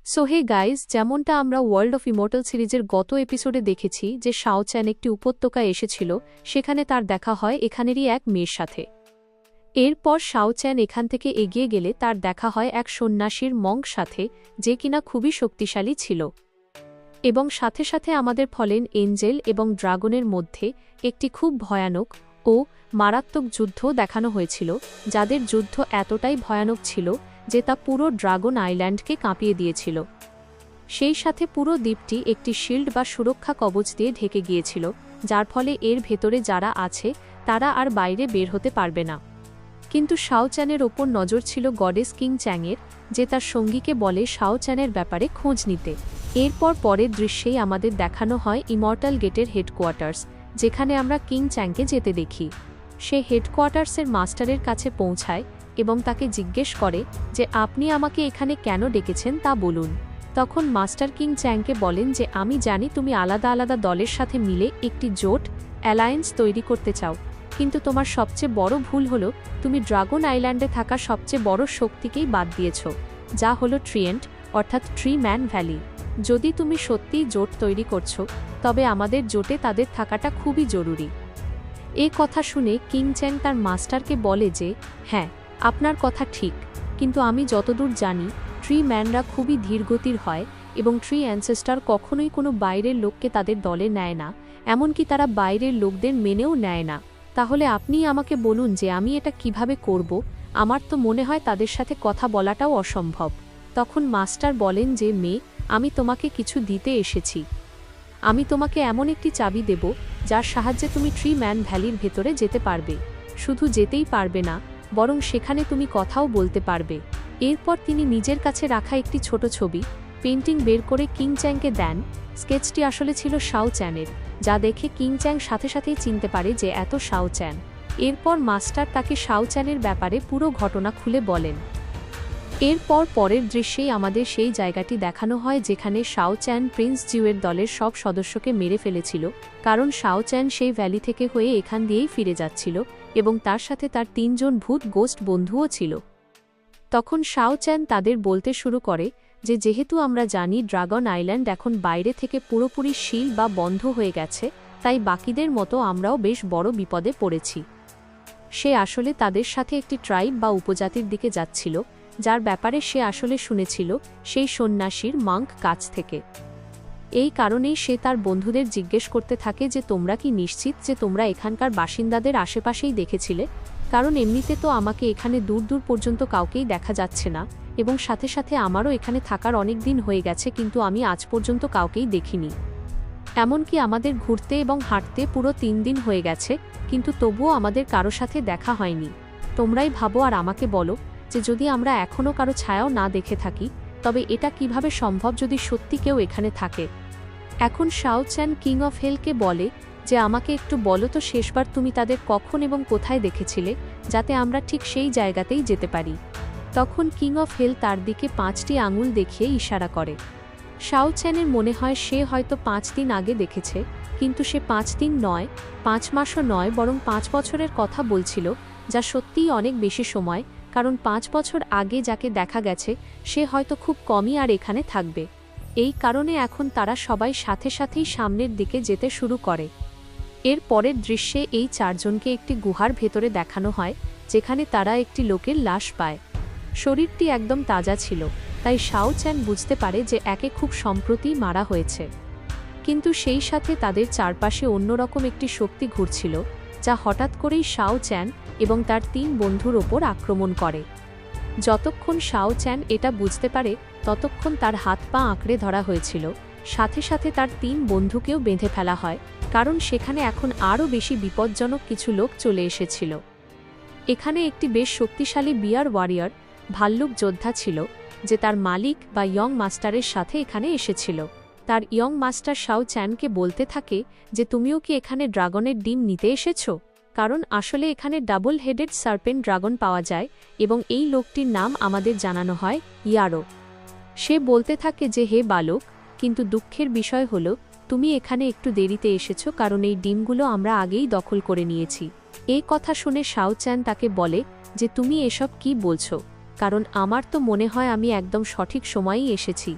So hey guys, যেমনটা আমরা world of immortal সিরিজের গত এপিসোডে দেখেছি যে শাও চ্যান একটি উপত্যকায় এসেছিল, সেখানে তার দেখা হয় এখানেরই এক মেয়ের সাথে। এরপর শাও চ্যান এখান থেকে এগিয়ে গেলে তার দেখা হয় এক সন্ন্যাসীর মঙ্ক সাথে, যে কিনা খুবই শক্তিশালী ছিল। এবং সাথে সাথে আমাদের ফলেন এঞ্জেল এবং ড্রাগনের মধ্যে একটি খুব ভয়ানক ও মারাত্মক যুদ্ধ দেখানো হয়েছিল, যাদের যুদ্ধ এতটাই ভয়ানক ছিল যে তা পুরো ড্রাগন আইল্যান্ডকে কাঁপিয়ে দিয়েছিল। সেই সাথে পুরো দ্বীপটি একটি শিল্ড বা সুরক্ষা কবচ দিয়ে ঢেকে গিয়েছিল, যার ফলে এর ভেতরে যারা আছে তারা আর বাইরে বের হতে পারবে না। কিন্তু শাও চ্যানের ওপর নজর ছিল গডেস কিং চ্যাংয়ের, যে তার সঙ্গীকে বলে শাও চ্যানের ব্যাপারে খোঁজ নিতে। এরপর পরের দৃশ্যেই আমাদের দেখানো হয় ইমর্টাল গেটের হেডকোয়ার্টার্স, যেখানে আমরা কিং চ্যাংকে যেতে দেখি। সে হেডকোয়ার্টার্সের মাস্টারের কাছে পৌঁছায় এবং তাকে জিজ্ঞেস করে যে আপনি আমাকে এখানে কেন ডেকেছেন তা বলুন। তখন মাস্টার কিং চ্যাংকে বলেন যে আমি জানি তুমি আলাদা আলাদা দলের সাথে মিলে একটি জোট অ্যালায়েন্স তৈরি করতে চাও, কিন্তু তোমার সবচেয়ে বড় ভুল হলো তুমি ড্রাগন আইল্যান্ডে থাকা সবচেয়ে বড় শক্তিকেই বাদ দিয়েছ, যা হলো ট্রিয়েন্ট অর্থাৎ ট্রি ম্যান ভ্যালি। যদি তুমি সত্যিই জোট তৈরি করছো, তবে আমাদের জোটে তাদের থাকাটা খুবই জরুরি। এ কথা শুনে কিং চ্যাং তার মাস্টারকে বলে যে হ্যাঁ, আপনার কথা ঠিক, কিন্তু আমি যতদূর জানি ট্রি ম্যানরা খুবই ধীরগতির হয় এবং ট্রি অ্যানসেস্টার কখনোই কোনো বাইরের লোককে তাদের দলে নেয় না, এমনকি তারা বাইরের লোকদের মেনেও নেয় না। তাহলে আপনি আমাকে বলুন যে আমি এটা কিভাবে করব? আমার তো মনে হয় তাদের সাথে কথা বলাটাও অসম্ভব। তখন মাস্টার বলেন যে মেয়ে, আমি তোমাকে কিছু দিতে এসেছি। আমি তোমাকে এমন একটি চাবি দেব যার সাহায্যে তুমি ট্রি ম্যান ভ্যালির ভেতরে যেতে পারবে। শুধু যেতেই পারবে না, বরং সেখানে তুমি কথাও বলতে পারবে। এরপর তিনি নিজের কাছে রাখা একটি ছোট ছবি পেন্টিং বের করে কিং চ্যাংকে দেন। স্কেচটি আসলে ছিল শাও চ্যানের, যা দেখে কিং চ্যাং সাথে সাথেই চিনতে পারে যে এত শাও চ্যান। এরপর মাস্টার তাকে শাও চ্যানের ব্যাপারে পুরো ঘটনা খুলে বলেন। এরপর পরের দৃশ্যেই আমাদের সেই জায়গাটি দেখানো হয় যেখানে শাও চ্যান প্রিন্স জিউয়ের দলের সব সদস্যকে মেরে ফেলেছিল, কারণ শাও চ্যান সেই ভ্যালি থেকে হয়ে এখান দিয়েই ফিরে যাচ্ছিল এবং তার সাথে তার ৩ জন ভূত গোস্ট বন্ধুও ছিল। তখন শাও চ্যান তাদের বলতে শুরু করে যে যেহেতু আমরা জানি ড্রাগন আইল্যান্ড এখন বাইরে থেকে পুরোপুরি শিল বা বন্ধ হয়ে গেছে, তাই বাকিদের মতো আমরাও বেশ বড় বিপদে পড়েছি। সে আসলে তাদের সাথে একটি ট্রাইব বা উপজাতির দিকে যাচ্ছিল, যার ব্যাপারে সে আসলে শুনেছিল সেই সন্ন্যাসীর মাঙ্ক কাছ থেকে। এই কারণেই সে তার বন্ধুদের জিজ্ঞেস করতে থাকে যে তোমরা কি নিশ্চিত যে তোমরা এখানকার বাসিন্দাদের আশেপাশেই দেখেছিলে? কারণ এমনিতে তো আমাকে এখানে দূর দূর পর্যন্ত কাউকেই দেখা যাচ্ছে না, এবং সাথে সাথে আমারও এখানে থাকার অনেক দিন হয়ে গেছে, কিন্তু আমি আজ পর্যন্ত কাউকেই দেখিনি। এমনকি আমাদের ঘুরতে এবং হাঁটতে পুরো ৩ দিন হয়ে গেছে, কিন্তু তবুও আমাদের কারো সাথে দেখা হয়নি। তোমরাই ভাবো আর আমাকে বলো যে যদি আমরা এখনও কারো ছায়াও না দেখে থাকি, তবে এটা কিভাবে সম্ভব যদি সত্যি কেউ এখানে থাকে? এখন শাও চ্যান কিং অফ হেলকে বলে যে আমাকে একটু বলো তো শেষবার তুমি তাদের কখন এবং কোথায় দেখেছিলে, যাতে আমরা ঠিক সেই জায়গাতেই যেতে পারি। তখন কিং অফ হেল তার দিকে 5টি আঙুল দেখিয়ে ইশারা করে। শাও চ্যানের মনে হয় সে হয়তো 5 দিন আগে দেখেছে, কিন্তু সে 5 দিন নয়, 5 মাসও নয়, বরং 5 বছরের কথা বলছিল, যা সত্যিই অনেক বেশি সময়, কারণ 5 বছর আগে যাকে দেখা গেছে সে হয়তো খুব কমই আর এখানে থাকবে। এই কারণে এখন তারা সবাই সাথে সাথেই সামনের দিকে যেতে শুরু করে। এর পরের দৃশ্যে এই 4 জনকে একটি গুহার ভেতরে দেখানো হয়, যেখানে তারা একটি লোকের লাশ পায়। শরীরটি একদম তাজা ছিল, তাই শাও চ্যান বুঝতে পারে যে একে খুব সম্প্রতি মারা হয়েছে। কিন্তু সেই সাথে তাদের চারপাশে অন্যরকম একটি শক্তি ঘুরছিল, যা হঠাৎ করেই শাও চ্যান এবং তার 3 বন্ধুর ওপর আক্রমণ করে। যতক্ষণ শাও চ্যান এটা বুঝতে পারে ততক্ষণ তার হাত পা আঁকড়ে ধরা হয়েছিল, সাথে সাথে তার 3 বন্ধুকেও বেঁধে ফেলা হয়, কারণ সেখানে এখন আরও বেশি বিপজ্জনক কিছু লোক চলে এসেছিল। এখানে একটি বেশ শক্তিশালী বিয়ার ওয়ারিয়র ভাল্লুক যোদ্ধা ছিল, যে তার মালিক বা ইয়ং মাস্টারের সাথে এখানে এসেছিল। তার ইয়ং মাস্টার শাও চ্যানকে বলতে থাকে যে তুমিও কি এখানে ড্রাগনের ডিম নিতে এসেছো? কারণ আসলে এখানে ডাবল হেডেড সার্পেন্ট ড্রাগন পাওয়া যায় এবং এই লোকটির নাম আমাদের জানানো হয় ইয়ারো। সে বলতে থাকে যে হে বালক, কিন্তু দুঃখের বিষয় হলো তুমি এখানে একটু দেরিতে এসেছো, কারণ এই ডিমগুলো আমরা আগেই দখল করে নিয়েছি। এই কথা শুনে শাও চ্যান তাকে বলে যে তুমি এসব কি বলছো, কারণ আমার তো মনে হয় আমি একদম সঠিক সময়েই এসেছি।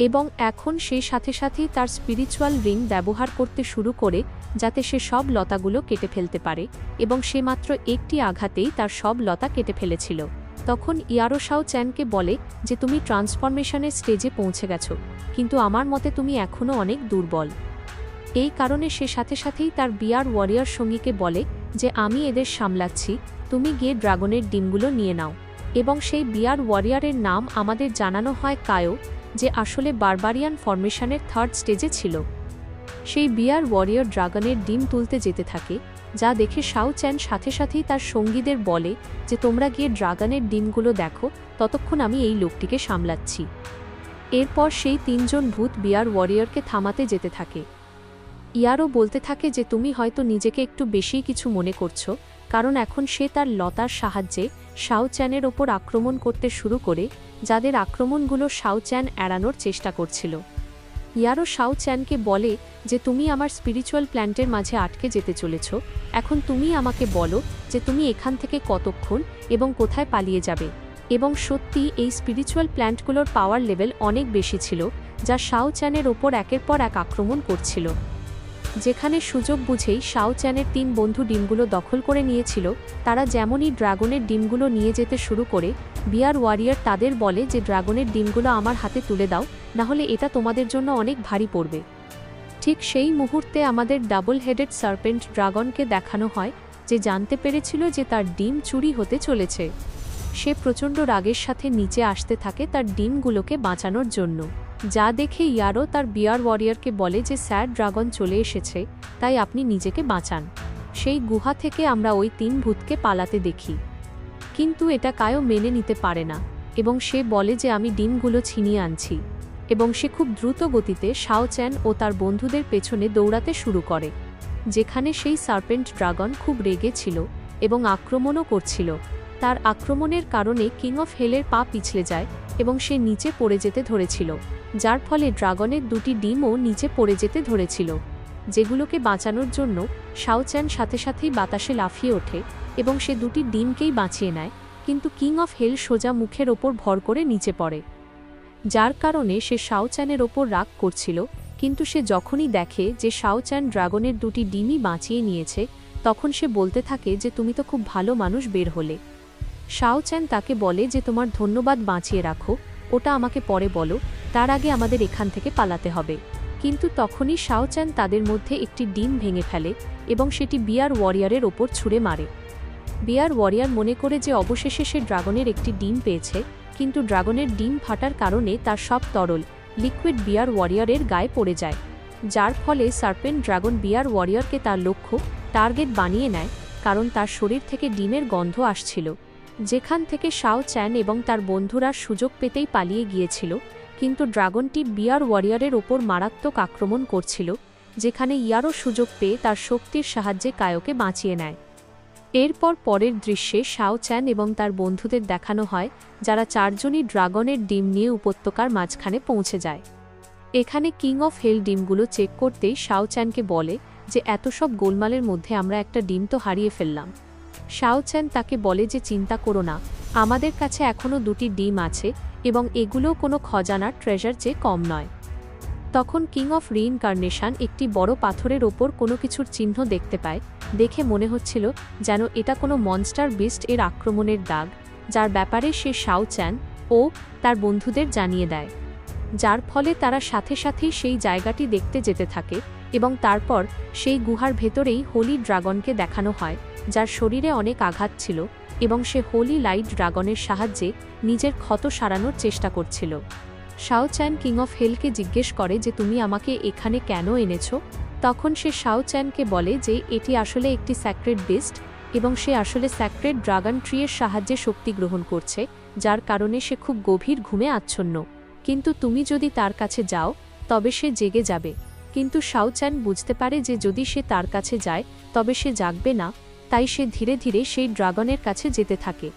এবং এখন সে সাথে সাথেই তার স্পিরিচুয়াল রিং ব্যবহার করতে শুরু করে যাতে সে সব লতাগুলো কেটে ফেলতে পারে, এবং সে মাত্র একটি আঘাতেই তার সব লতা কেটে ফেলেছিল। তখন ইয়ারো শাও চ্যানকে বলে যে তুমি ট্রান্সফরমেশনের স্টেজে পৌঁছে গেছো, কিন্তু আমার মতে তুমি এখনও অনেক দুর্বল। এই কারণে সে সাথে সাথেই তার বিয়ার ওয়ারিয়র সঙ্গীকে বলে যে আমি এদের সামলাচ্ছি, তুমি গিয়ে ড্রাগনের ডিমগুলো নিয়ে নাও। এবং সেই বিয়ার ওয়ারিয়রের নাম আমাদের জানানো হয় কায়ো, যে আসলে বারবারিয়ান ফরমেশনের 3rd স্টেজে ছিল। সেই বিয়ার ওয়ারিয়র ড্রাগনের ডিম তুলতে যেতে থাকে, যা দেখে শাও চ্যান সাথে সাথেই তার সঙ্গীদের বলে যে তোমরা গিয়ে ড্রাগনের ডিমগুলো দেখো, ততক্ষণ আমি এই লোকটিকে সামলাচ্ছি। এরপর সেই 3 জন ভূত বিয়ার ওয়ারিয়রকে থামাতে যেতে থাকে। ইয়ারো বলতে থাকে যে তুমি হয়তো নিজেকে একটু বেশিই কিছু মনে করছো, কারণ এখন সে তার লতার সাহায্যে শাও চ্যানের ওপর আক্রমণ করতে শুরু করে, যাদের আক্রমণগুলো শাও চ্যান এড়ানোর চেষ্টা করছিল। ইয়ারো শাও চ্যানকে বলে যে তুমি আমার স্পিরিচুয়াল প্ল্যান্টের মাঝে আটকে যেতে চলেছ, এখন তুমি আমাকে বলো যে তুমি এখান থেকে কতক্ষণ এবং কোথায় পালিয়ে যাবে। এবং সত্যি এই স্পিরিচুয়াল প্ল্যান্টগুলোর পাওয়ার লেভেল অনেক বেশি ছিল, যা শাও চ্যানের ওপর একের পর এক আক্রমণ করছিল। যেখানে সুযোগ বুঝেই শাও চ্যানের 3 বন্ধু ডিমগুলো দখল করে নিয়েছিল, তারা যেমনই ড্রাগনের ডিমগুলো নিয়ে যেতে শুরু করে, বিয়ার ওয়ারিয়র তাদের বলে যে ড্রাগনের ডিমগুলো আমার হাতে তুলে দাও, নাহলে এটা তোমাদের জন্য অনেক ভারী পড়বে। ঠিক সেই মুহূর্তে আমাদের ডাবল হেডেড সার্পেন্ট ড্রাগনকে দেখানো হয়, যে জানতে পেরেছিল যে তার ডিম চুরি হতে চলেছে। সে প্রচণ্ড রাগের সাথে নিচে আসতে থাকে তার ডিমগুলোকে বাঁচানোর জন্য, যা দেখে ইয়ারো তার বিয়ার ওয়ারিয়রকে বলে যে স্যার ড্রাগন চলে এসেছে, তাই আপনি নিজেকে বাঁচান। সেই গুহা থেকে আমরা ওই 3 ভূতকে পালাতে দেখি, কিন্তু এটা কায়ো মেনে নিতে পারে না, এবং সে বলে যে আমি ডিমগুলো ছিনিয়ে আনছি। এবং সে খুব দ্রুত গতিতে শাও চ্যান ও তার বন্ধুদের পেছনে দৌড়াতে শুরু করে, যেখানে সেই সার্পেন্ট ড্রাগন খুব রেগে ছিল এবং আক্রমণও করছিল। তার আক্রমণের কারণে কিং অফ হেলের পা পিছলে যায় এবং সে নিচে পড়ে যেতে ধরেছিল, যার ফলে ড্রাগনের 2টি ডিমও নিচে পড়ে যেতে ধরেছিল, যেগুলোকে বাঁচানোর জন্য শাও চ্যান সাথে সাথেই বাতাসে লাফিয়ে ওঠে এবং সে 2টি ডিমকেই বাঁচিয়ে নেয়। কিন্তু কিং অফ হেল সোজা মুখের ওপর ভর করে নিচে পড়ে, যার কারণে সে শাও চ্যানের ওপর রাগ করছিল। কিন্তু সে যখনই দেখে যে শাও চ্যান ড্রাগনের 2টি ডিমই বাঁচিয়ে নিয়েছে, তখন সে বলতে থাকে যে তুমি তো খুব ভালো মানুষ বের হলে। শাও চ্যান তাকে বলে যে তোমার ধন্যবাদ বাঁচিয়ে রাখো, ওটা আমাকে পরে বলো, তার আগে আমাদের এখান থেকে পালাতে হবে। কিন্তু তখনই শাও চ্যান তাদের মধ্যে একটি ডিম ভেঙে ফেলে এবং সেটি বিয়ার ওয়ারিয়রের ওপর ছুঁড়ে মারে। বিয়ার ওয়ারিয়র মনে করে যে অবশেষে সে ড্রাগনের একটি ডিম পেয়েছে, কিন্তু ড্রাগনের ডিম ফাটার কারণে তার সব তরল লিকুইড বিয়ার ওয়ারিয়রের গায়ে পড়ে যায়, যার ফলে সার্পেন্ট ড্রাগন বিয়ার ওয়ারিয়রকে তার লক্ষ্য টার্গেট বানিয়ে নেয়, কারণ তার শরীর থেকে ডিমের গন্ধ আসছিল, যেখান থেকে শাও চ্যান এবং তার বন্ধুরা সুযোগ পেতেই পালিয়ে গিয়েছিল। কিন্তু ড্রাগনটি বিয়ার ওয়ারিয়রের ওপর মারাত্মক আক্রমণ করছিল, যেখানে ইয়ারো সুযোগ পেয়ে তার শক্তির সাহায্যে কায়োকে বাঁচিয়ে নেয়। এরপর পরের দৃশ্যে শাও চ্যান এবং তার বন্ধুদের দেখানো হয়, যারা 4 জনই ড্রাগনের ডিম নিয়ে উপত্যকার মাঝখানে পৌঁছে যায়। এখানে কিং অফ হেল ডিমগুলো চেক করতেই শাও চ্যানকে বলে যে এত সব গোলমালের মধ্যে আমরা একটা ডিম তো হারিয়ে ফেললাম। শাও চ্যান তাকে বলে যে চিন্তা করো না, আমাদের কাছে এখনও 2টি ডিম আছে এবং এগুলোও কোনো খজানার ট্রেজার চেয়ে কম নয়। তখন কিং অফ রিইনকার্নেশন একটি বড় পাথরের ওপর কোনো কিছুর চিহ্ন দেখতে পায়, দেখে মনে হচ্ছিল যেন এটা কোনো মনস্টার বিস্ট এর আক্রমণের দাগ, যার ব্যাপারে সে শাও চ্যান ও তার বন্ধুদের জানিয়ে দেয়, যার ফলে তারা সাথে সাথেই সেই জায়গাটি দেখতে যেতে থাকে। এবং তারপর সেই গুহার ভেতরেই হোলি ড্রাগনকে দেখানো হয়, যার শরীরে অনেক আঘাত ছিল এবং সে হোলি লাইট ড্রাগনের সাহায্যে নিজের ক্ষত সারানোর চেষ্টা করছিল। শাও চ্যান কিং অফ হেলকে জিজ্ঞেস করে যে তুমি আমাকে এখানে কেন এনেছ। তখন সে শাও চ্যানকে বলে যে এটি আসলে একটি স্যাক্রেড বিস্ট এবং সে আসলে স্যাক্রেড ড্রাগন ট্রিয়ের সাহায্যে শক্তি গ্রহণ করছে, যার কারণে সে খুব গভীর ঘুমে আচ্ছন্ন। কিন্তু তুমি যদি তার কাছে যাও তবে সে জেগে যাবে। কিন্তু শাও চ্যান বুঝতে পারে যে যদি সে তার কাছে যায় তবে সে জাগবে না, তাই সে ধীরে ধীরে সেই ড্রাগনের কাছে যেতে থাকে।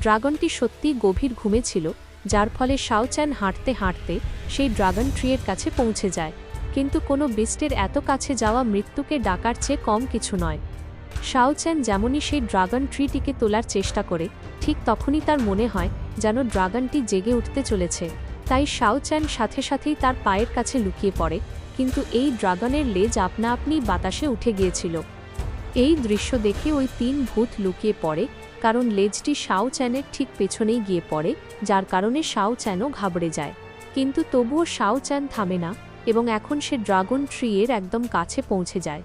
ড্রাগনটি সত্যিই গভীর ঘুমে ছিল, যার ফলে শাও চ্যান হাঁটতে হাঁটতে সেই ড্রাগন ট্রিয়ের কাছে পৌঁছে যায়। কিন্তু কোনো বিস্টের এত কাছে যাওয়া মৃত্যুকে ডাকার চেয়ে কম কিছু নয়। শাও চ্যান যেমনই সেই ড্রাগন ট্রিটিকে তোলার চেষ্টা করে, ঠিক তখনই তার মনে হয় যেন ড্রাগনটি জেগে উঠতে চলেছে। তাই শাও চ্যান সাথে সাথেই তার পায়ের কাছে লুকিয়ে পড়ে, কিন্তু এই ড্রাগনের লেজ আপনা আপনি বাতাসে উঠে গিয়েছিল। এই দৃশ্য দেখে ওই 3 ভূত লুকিয়ে পড়ে, কারণ লেজটি শাও চ্যানের ঠিক পেছনেই গিয়ে পড়ে, যার কারণে শাও চ্যানও ঘাবড়ে যায়। কিন্তু তবুও শাও চ্যান থামে না এবং এখন সে ড্রাগন ট্রি এর একদম কাছে পৌঁছে যায়।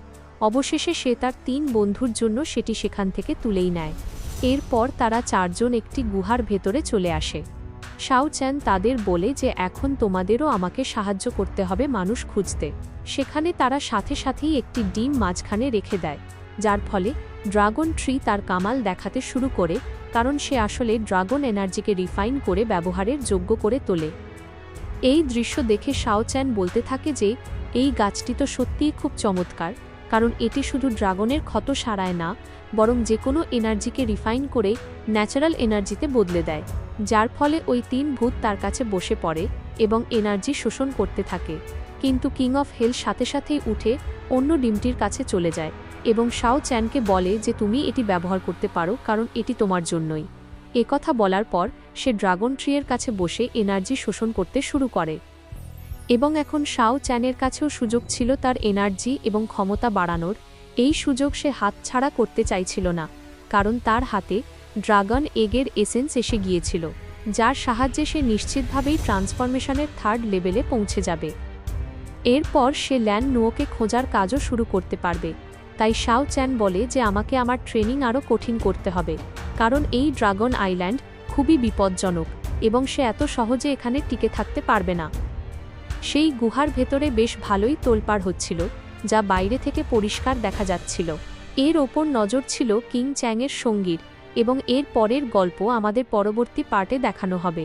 অবশেষে সে তার 3 বন্ধুর জন্য সেটি সেখান থেকে তুলেই নেয়। এরপর তারা 4 জন একটি গুহার ভেতরে চলে আসে। শাও চ্যান তাদের বলে যে এখন তোমাদেরও আমাকে সাহায্য করতে হবে মানুষ খুঁজতে। সেখানে তারা সাথে সাথেই একটি ডিম মাঝখানে রেখে দেয়, যার ফলে ড্রাগন ট্রি তার কামাল দেখাতে শুরু করে, কারণ সে আসলে ড্রাগন এনার্জিকে রিফাইন করে ব্যবহারের যোগ্য করে তোলে। এই দৃশ্য দেখে শাও চ্যান বলতে থাকে যে এই গাছটি তো সত্যিই খুব চমৎকার, কারণ এটি শুধু ড্রাগনের ক্ষত সারায় না, বরং যে কোনো এনার্জিকে রিফাইন করে ন্যাচারাল এনার্জিতে বদলে দেয়, যার ফলে ওই 3 ভূত তার কাছে বসে পড়ে এবং এনার্জি শোষণ করতে থাকে। কিন্তু কিং অফ হেল সাথে সাথেই উঠে অন্য ডিমটির কাছে চলে যায় এবং শাও চ্যানকে বলে যে তুমি এটি ব্যবহার করতে পারো, কারণ এটি তোমার জন্যই। একথা বলার পর সে ড্রাগন ট্রিয়ের কাছে বসে এনার্জি শোষণ করতে শুরু করে এবং এখন শাও চ্যানের কাছেও সুযোগ ছিল তার এনার্জি এবং ক্ষমতা বাড়ানোর। এই সুযোগ সে হাতছাড়া করতে চাইছিল না, কারণ তার হাতে ড্রাগন এগের এসেন্স এসে গিয়েছিল, যার সাহায্যে সে নিশ্চিতভাবেই ট্রান্সফরমেশনের 3rd লেভেলে পৌঁছে যাবে। এরপর সে ল্যান নুওকে খোঁজার কাজও শুরু করতে পারবে। তাই শাও চ্যান বলে যে আমাকে আমার ট্রেনিং আরও কঠিন করতে হবে, কারণ এই ড্রাগন আইল্যান্ড খুবই বিপজ্জনক এবং সে এত সহজে এখানে টিকে থাকতে পারবে না। সেই গুহার ভেতরে বেশ ভালোই তোলপাড় হচ্ছিল, যা বাইরে থেকে পরিষ্কার দেখা যাচ্ছিল। এর ওপর নজর ছিল কিং চ্যাংয়ের সঙ্গীর এবং এর পরের গল্প আমাদের পরবর্তী পার্টে দেখানো হবে।